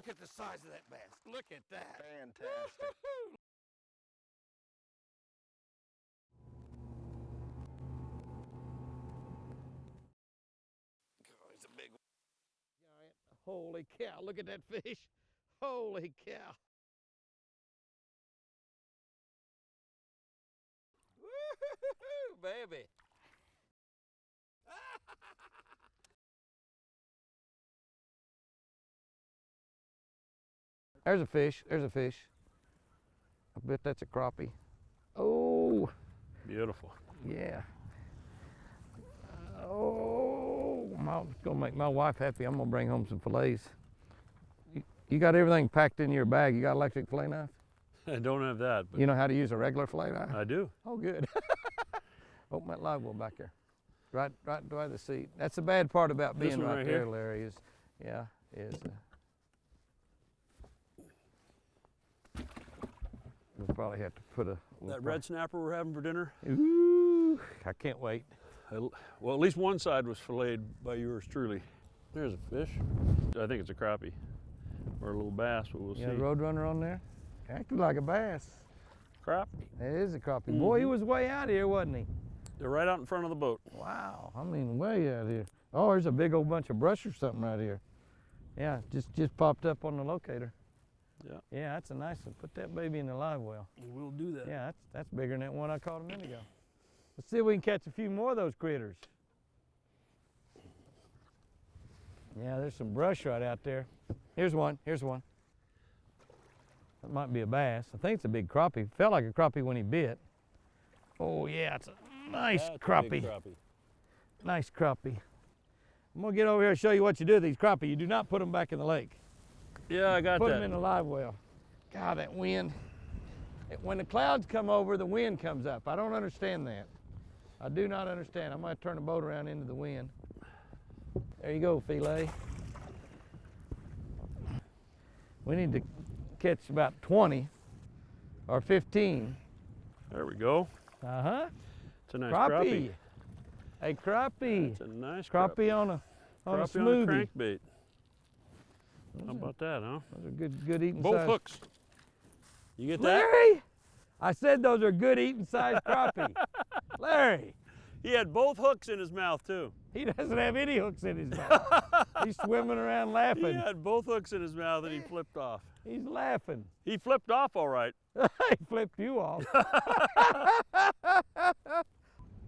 at the size of that bass. Look at that. Fantastic. Oh, he's a big one. Giant. Holy cow, look at that fish. Holy cow. Woo-hoo-hoo, baby. There's a fish. There's a fish. I bet that's a crappie. Oh. Beautiful. Yeah. Oh, I'm gonna make my wife happy. I'm gonna bring home some fillets. You got everything packed in your bag. You got electric fillet knife? I don't have that, but You know how to use a regular fillet knife? I do. Oh, good. Open that live well back there. Right by the seat. That's the bad part about This being one right right there, here? Larry, is we'll probably have to put a... That red snapper we're having for dinner, Ooh, I can't wait. well, at least one side was filleted by yours truly. There's a fish. I think it's a crappie or a little bass, but we'll see. You got a Roadrunner on there? Acted like a bass. Crappie. It is a crappie. Boy, he was way out here, wasn't he? They're right out in front of the boat. Wow, I mean, way out here. Oh, there's a big old bunch of brush or something right here. Yeah, just popped up on the locator. Yeah. Yeah, that's a nice one. Put that baby in the live well. We'll do that. Yeah, that's bigger than that one I caught a minute ago. Let's see if we can catch a few more of those critters. Yeah, there's some brush right out there. Here's one, here's one. That might be a bass. I think it's a big crappie. Felt like a crappie when he bit. Oh yeah, it's a nice That's a crappie. big crappie. Nice crappie. I'm gonna get over here and show you what you do with these crappie. You do not put them back in the lake. Yeah, I got Put that. them in the live well. God, that wind. When the clouds come over, the wind comes up. I don't understand that. I do not understand. I might turn the boat around into the wind. There you go, filet. We need to catch about 20 or 15. There we go. Uh-huh. It's a nice crappie. A crappie. It's a nice Crappie on a crappie smoothie. on a crankbait. How about that, huh? Those are good eating Both size. hooks. You get that? Larry, I said those are good eating size crappie. Larry, He had both hooks in his mouth too. he doesn't have any hooks in his mouth. He's swimming around He laughing. had both hooks in his mouth and he flipped off. He's laughing. He flipped off all right. He flipped you off.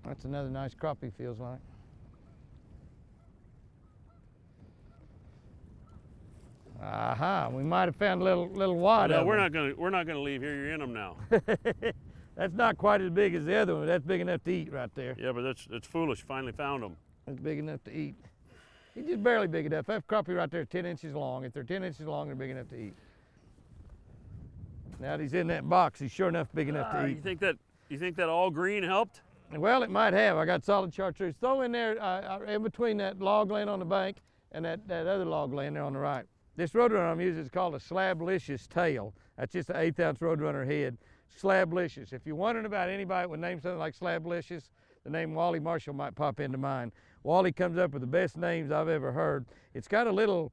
That's another nice crappie, feels like. Aha, we might have found a little wad No, of we're them. not gonna leave here. You're in them now. That's not quite as big as the other one. That's big enough to eat right there. Yeah, but it's foolish. Finally found them. That's big enough to eat. He's just barely big enough. That crappie right there is 10 inches long. If they're 10 inches long, they're big enough to eat. Now that he's in that box, he's sure enough big enough to eat. You think that all green helped? Well, it might have. I got solid chartreuse. Throw in there, in between that log laying on the bank and that other log laying there on the right. This Roadrunner I'm using is called a Slablicious tail. That's just an 1/8 ounce Roadrunner head. Slablicious. If you're wondering about anybody that would name something like Slablicious, the name Wally Marshall might pop into mind. Wally comes up with the best names I've ever heard. It's got a little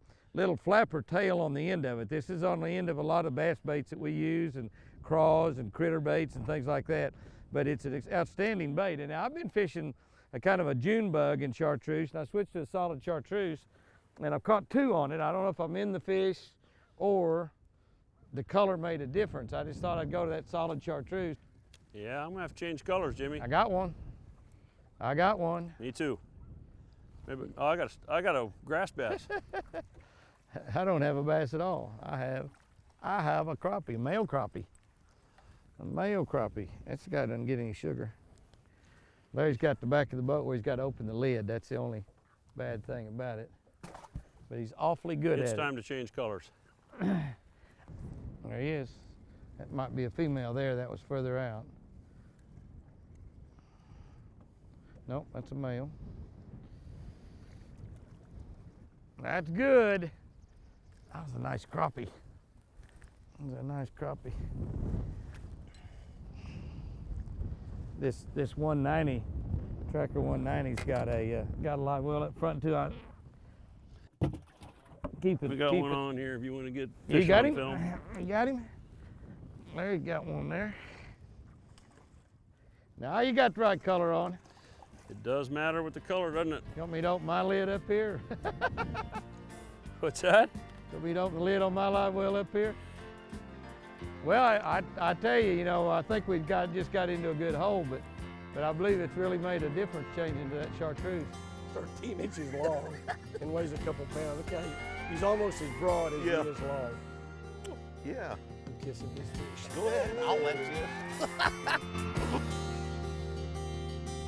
flapper tail on the end of it. This is on the end of a lot of bass baits that we use, and craws and critter baits and things like that. But it's an outstanding bait. And now I've been fishing a kind of a June bug in chartreuse, and I switched to a solid chartreuse, and I've caught 2 on it. I don't know if I'm in the fish or the color made a difference. I just thought I'd go to that solid chartreuse. Yeah, I'm gonna have to change colors, Jimmy. I got one. I got one. Me too. Maybe. Oh, I got a grass bass. I don't have a bass at all. I have a crappie, a male crappie. A male crappie. That's the guy that doesn't get any sugar. Larry's got the back of the boat where he's got to open the lid. That's the only bad thing about it. But he's awfully good at it. It's time to change colors. There he is. That might be a female there. That was further out. Nope, that's a male. That's good. That was a nice crappie. That was a nice crappie. This 190, Tracker 190's got a live well up front too. Keep it. We got keep one it. on here if you want to get You fish got on him? film. You got him? There, you got one there. Now you got the right color on. It does matter with the color, doesn't it? You want me to open my lid up here? What's that? You want me to open the lid on my live well up here? Well, I tell you, you know, I think we've just got into a good hole, but I believe it's really made a difference changing to that chartreuse. 13 inches long and weighs a couple pounds. Look how he's almost as broad as he is long. Yeah. I'm kissing his fish. Go ahead, I'll let you.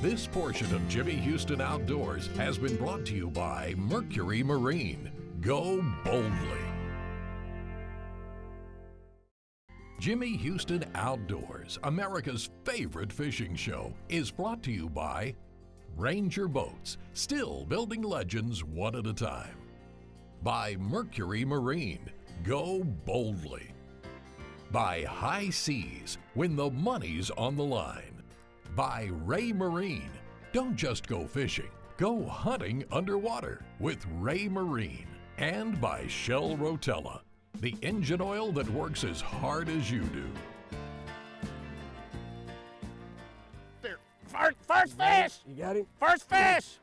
This portion of Jimmy Houston Outdoors has been brought to you by Mercury Marine. Go boldly. Jimmy Houston Outdoors, America's favorite fishing show, is brought to you by Ranger Boats, still building legends one at a time. By Mercury Marine. Go boldly. By High Seas, when the money's on the line. By Ray Marine. Don't just go fishing, go hunting underwater with Ray Marine. And by Shell Rotella, the engine oil that works as hard as you do. There. First fish! You got him? First fish!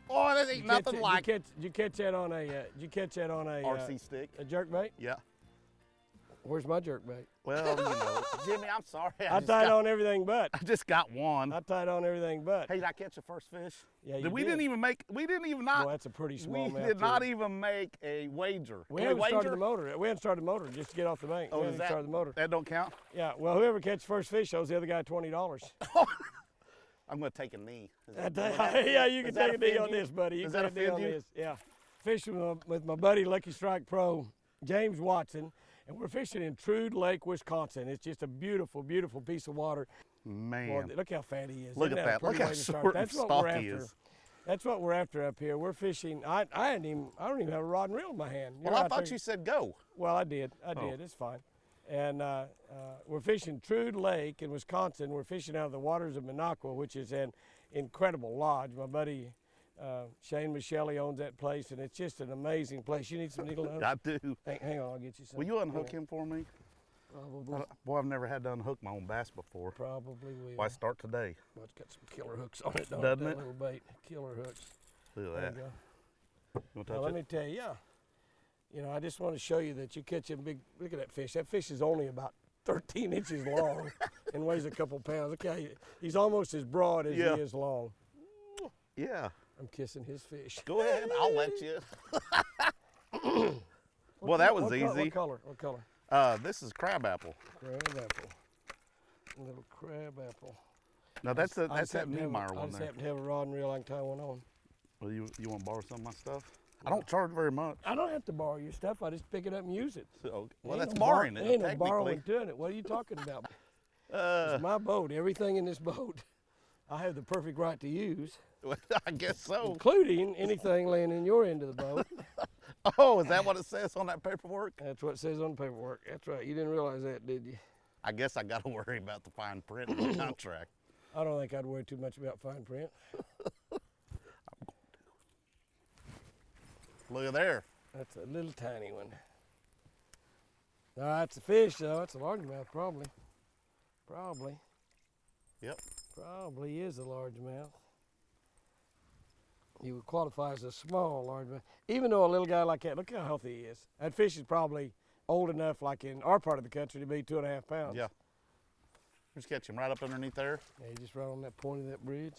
Oh, this ain't nothing Did like you catch that on a? Did you catch that on a RC stick. a jerk bait? Yeah. Where's my jerk bait? Well, you know, Jimmy, I'm sorry. I tied on everything but. I just got one. I tied on everything but. Hey, did I catch the first fish? Yeah, you We did. didn't even make. We didn't even not. Well, that's a pretty small We mouth, did not too. even make a wager. We Can haven't started wager? the motor. We haven't started the motor just to get off the bank. Oh, we does haven't started the motor. That don't count. Yeah. Well, whoever catches first fish owes the other guy $20. I'm gonna take a knee. Yeah, you can Does that take a knee offend on you? this, buddy. You Does can that take a knee on offend you? this. Yeah. Fishing with my buddy Lucky Strike Pro, James Watson, and we're fishing in Trude Lake, Wisconsin. It's just a beautiful, beautiful piece of water. Man. Boy, look how fat he is. Look Isn't at a that. pretty Look how way to start? short That's and what we're stocky after. is. That's what we're after up here. We're fishing. I don't even have a rod and reel in my hand. Well, I thought you said go. Well, I did. I Oh. did. It's fine. And we're fishing Trude Lake in Wisconsin. We're fishing out of the waters of Minocqua, which is an incredible lodge. My buddy Shane Michele owns that place, and it's just an amazing place. You need some needle nose? I do. Hang on, I'll get you some. Will you unhook him for me? Probably. Boy, I've never had to unhook my own bass before. Probably will. Why start today? Well, it's got some killer hooks on it, don't Doesn't that it? little bait? Killer hooks. Look at There that. you go. You want to Now, touch let it? me tell you, yeah. You know, I just want to show you that you catch a big, look at that fish. That fish is only about 13 inches long and weighs a couple pounds. Look how he's almost as broad as Yeah. he is long. Yeah. I'm kissing his fish. Go ahead. I'll let you. Well, that was easy. What color? What color? This is crab apple. Crab apple. A little crab apple. No, that's I that just happen to have Niemeyer I one just there. happen to have a rod and reel. I can tie one on. Well, you want to borrow some of my stuff? I don't charge very much. I don't have to borrow your stuff. I just pick it up and use it. So, There well, ain't that's no borrowing there it, ain't no technically. borrowing doing it. What are you talking about? Uh, It's my boat. Everything in this boat, I have the perfect right to use, I guess so. including anything laying in your end of the boat. Oh, is that what it says on that paperwork? That's what it says on the paperwork. That's right. You didn't realize that, did you? I guess I got to worry about the fine print in the contract. I don't think I'd worry too much about fine print. Look at there. That's a little tiny one. No, that's a fish, though. It's a largemouth, probably. Probably. Yep. Probably is a largemouth. You would qualify as a small largemouth. Even though a little guy like that, look how healthy he is. That fish is probably old enough, like in our part of the country, to be 2.5 pounds. Yeah. Just catch him right up underneath there. Yeah, he's just right on that point of that bridge.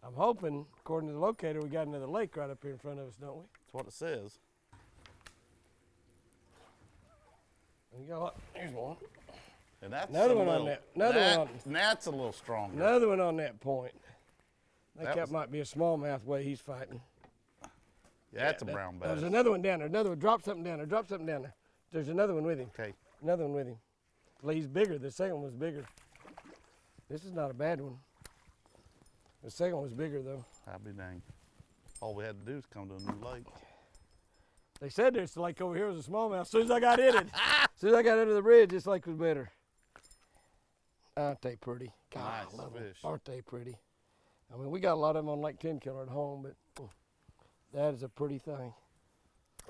I'm hoping, according to the locator, we got another lake right up here in front of us, don't we? That's what it says. And you got, here's one. And that's Another a one on little, that. Another one That's a little stronger. Another one on that point. I think That that was- might be a smallmouth way he's fighting. Yeah, that's a that- brown bass. There's another one down there. Another one. Drop something down there. Drop something down there. There's another one with him. Okay. Another one with him. Well, he's bigger. The second one was bigger. This is not a bad one. The second one was bigger, though. I'll be dang. All we had to do is come to a new lake. They said there's a lake over here was a smallmouth. As soon as I got in it, as soon as I got under the bridge, this lake was better. Aren't they pretty? God, Nice I love them. fish. Aren't they pretty? I mean, we got a lot of them on Lake 10 Killer at home, but that is a pretty thing.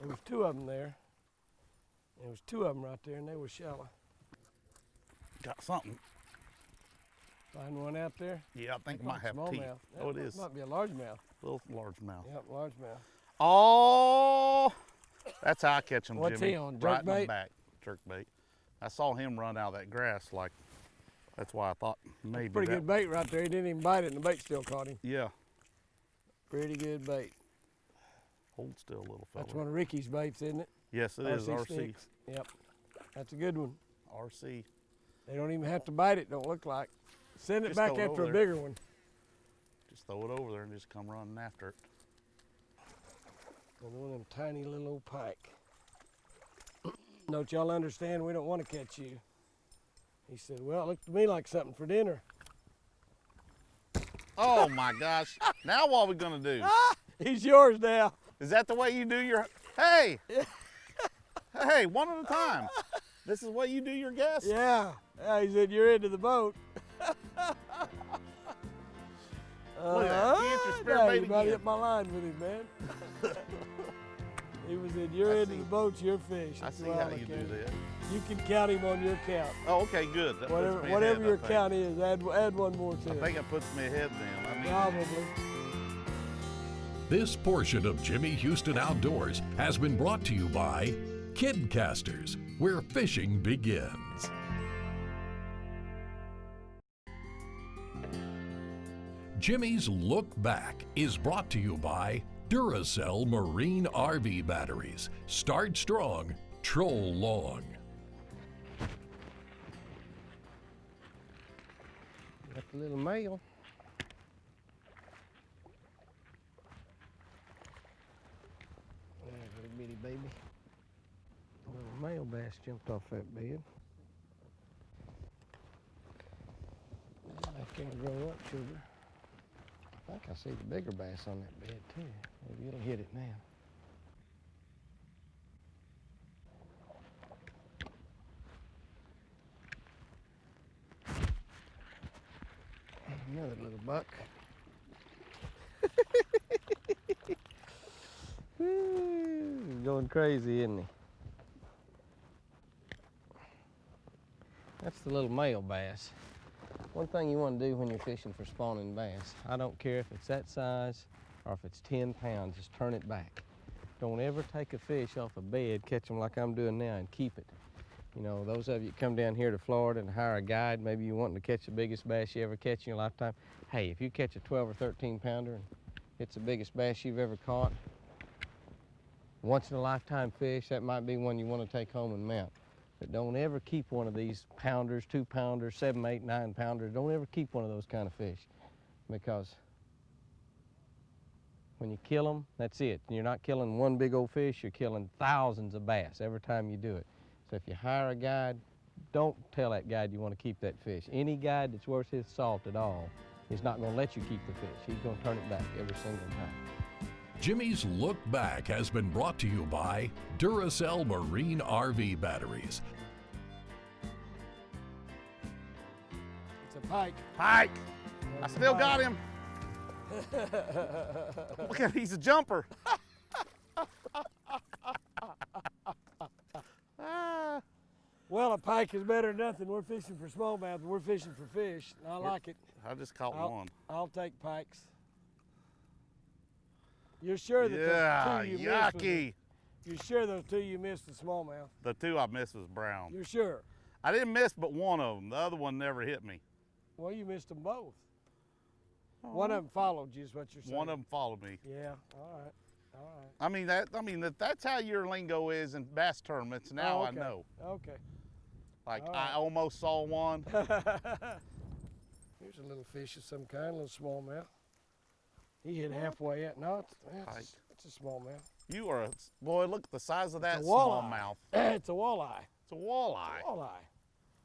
There was 2 of them there. There was 2 of them right there, and they were shallow. Got something. Find one out there. Yeah, I think it might have teeth. Smallmouth. Oh, it is. Might be a largemouth. Little largemouth. Yep, largemouth. Oh, that's how I catch them, What's Jimmy. he on, Right in the jerkbait? back, jerkbait. I saw him run out of that grass, like, that's why I thought maybe Pretty that. good bait right there. He didn't even bite it, and the bait still caught him. Yeah, Pretty good bait. hold still, little fella. That's one of Ricky's baits, isn't it? Yes, it is, RC. sticks. Yep, that's a good one. RC. They don't even have to bite it, don't look like. Send it Just back throw it after over a there. bigger one. Just throw it over there and just come running after it. And one of them tiny little old pike. Don't y'all understand? We don't want to catch you. He said, well, it looked to me like something for dinner. Oh my gosh. Now what are we gonna do? He's yours now. Is that the way you do your, hey! Hey, one at a time. This is the way you do your guests? Yeah. Yeah, he said, you're into the boat. Look at that. He hit your spear Dang, bait you about again. hit my line with him, man. He was in, you're I into see. the boat, your fish. I That's see the way how look you at do it. that. You can count him on your count. Oh, okay, good. That puts Whatever, me whatever ahead, your I think. count is, add one more to I it. think it puts me ahead then. I mean, Probably. This portion of Jimmy Houston Outdoors has been brought to you by Kid Casters, where fishing begins. Jimmy's Look Back is brought to you by Duracell Marine RV Batteries. Start strong, troll long. Got the little male. There's a little bitty baby. A little male bass jumped off that bed. I can't grow up, sugar. I think I see the bigger bass on that bed too. Maybe it'll hit it now. Another little buck. He's going crazy, isn't he? That's the little male bass. One thing you want to do when you're fishing for spawning bass, I don't care if it's that size or if it's 10 pounds, just turn it back. Don't ever take a fish off a bed, catch them like I'm doing now, and keep it. You know, those of you that come down here to Florida and hire a guide, maybe you're wanting to catch the biggest bass you ever catch in your lifetime. Hey, if you catch a 12 or 13 pounder and it's the biggest bass you've ever caught, once in a lifetime fish, that might be one you want to take home and mount. But don't ever keep one of these pounders, 2 pounders, 7, 8, 9 pounders. Don't ever keep one of those kind of fish, because when you kill them, that's it. You're not killing one big old fish, you're killing thousands of bass every time you do it. So if you hire a guide, don't tell that guide you want to keep that fish. Any guide that's worth his salt at all is not going to let you keep the fish. He's going to turn it back every single time. Jimmy's Look Back has been brought to you by Duracell Marine RV Batteries. It's a pike. Pike. I That's a still pike. got him. Look at, he's a jumper. Well, a pike is better than nothing. We're fishing for smallmouth, and we're fishing for fish, and I like it. I just caught one. I'll take pikes. You're sure that Yeah, those two you missed was yucky. you're sure those two you missed the smallmouth? The two I missed was brown. You're sure? I didn't miss but one of them. The other one never hit me. Well, you missed them both. One of them followed you, is what you're saying. One of them followed me. Yeah. All right. All right. That's how your lingo is in bass tournaments. Now Oh, I okay. know. Okay. Like All I right. almost saw one. Here's a little fish of some kind, a little smallmouth. He hit halfway at. No, Pike. it's a smallmouth. You are boy. Look at the size of that It's a walleye. smallmouth. It's a walleye. It's a walleye. Walleye.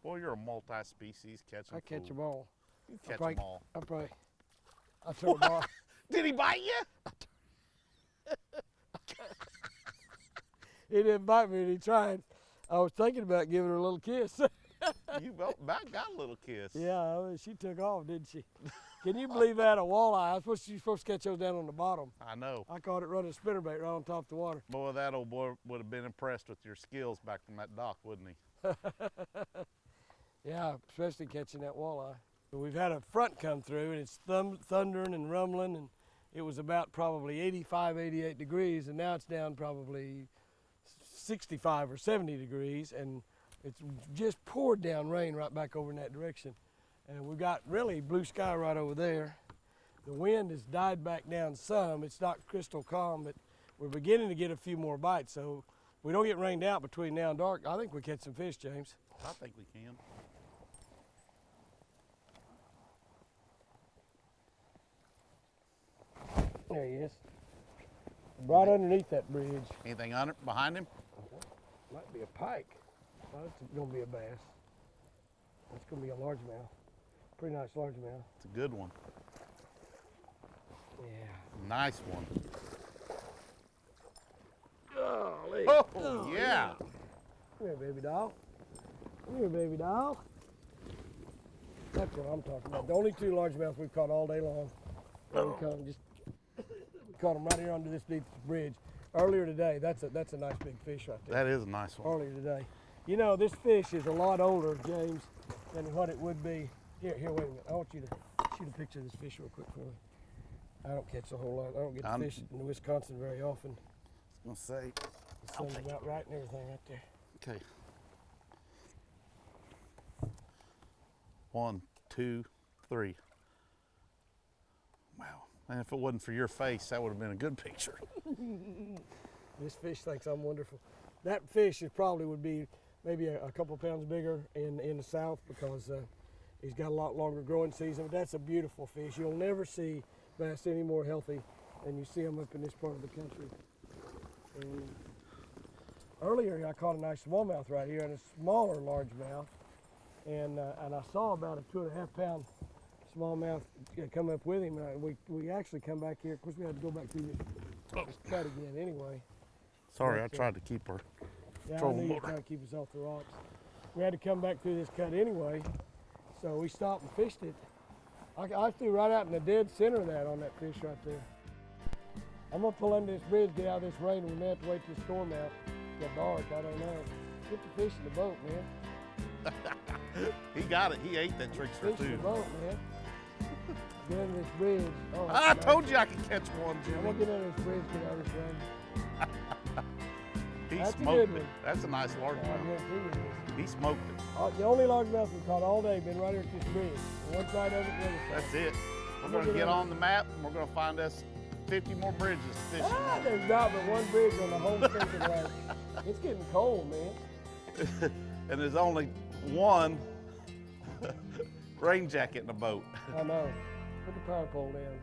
Boy, you're a multi-species catching. I catch fool. them all. You I catch probably- them all. I throw them all. Did he bite you? He didn't bite me, and he tried. I was thinking about giving her a little kiss. You about got a little kiss. Yeah, I mean, she took off, didn't she? Can you believe that? A walleye. You're supposed to catch those down on the bottom. I know. I caught it running a spinnerbait right on top of the water. Boy, that old boy would have been impressed with your skills back from that dock, wouldn't he? Yeah, especially catching that walleye. We've had a front come through, and it's thundering and rumbling, and it was about probably 85, 88 degrees, and now it's down probably 65 or 70 degrees, and it's just poured down rain right back over in that direction. And we've got really blue sky right over there. The wind has died back down some. It's not crystal calm, but we're beginning to get a few more bites. So if we don't get rained out between now and dark, I think we catch some fish, James. I think we can. There he is. Right underneath that bridge. Anything on it behind him? Might be a pike. Well, that's gonna be a bass. That's gonna be a largemouth. Pretty nice largemouth. It's a good one. Yeah. Nice one. Golly. Oh, yeah. Come here, baby doll. Come here, baby doll. That's what I'm talking about. The only two largemouths we've caught all day long. We caught them right here under this deep bridge. Earlier today, that's a nice big fish right there. That is a nice one. Earlier today. You know, this fish is a lot older, James, than what it would be. Here, wait a minute. I want you to shoot a picture of this fish real quick for me. I don't catch a whole lot. I don't get to fish in Wisconsin very often. I was gonna say. The sun's about right and everything right there. Okay. 1, 2, 3. Wow. And if it wasn't for your face, that would have been a good picture. This fish thinks I'm wonderful. That fish would be maybe a couple pounds bigger in the south because he's got a lot longer growing season. But that's a beautiful fish. You'll never see bass any more healthy than you see them up in this part of the country. And earlier I caught a nice smallmouth right here and a smaller largemouth. And I saw about a 2.5 pound smallmouth come up with him. We actually come back here. Of course, we had to go back through this cut again anyway. Sorry, I tried to keep her. Yeah, I knew you were trying to keep us off the rocks. We had to come back through this cut anyway, so we stopped and fished it. I threw right out in the dead center of that on that fish right there. I'm gonna pull under this bridge, get out of this rain, and we may have to wait till the storm out. It's dark, I don't know. Get the fish in the boat, man. He got it. He ate that trickster Fish in the too. boat, man. Get under this bridge. Oh, I told you I could catch one, I'm gonna Jimmy. get under this bridge, get out of this rain. He That's a smoked good it. one. That's a nice I largemouth. guarantee you it is. He smoked it. The only largemouth we caught all day been right here at this bridge. One side of it, the other side. That's it. We're I'm going gonna to get get on- on the map and we're going to find us 50 more bridges to fish. There's not but one bridge on the whole stinking lake. It's getting cold, man. And there's only one rain jacket in the boat. I know. Put the power pole down.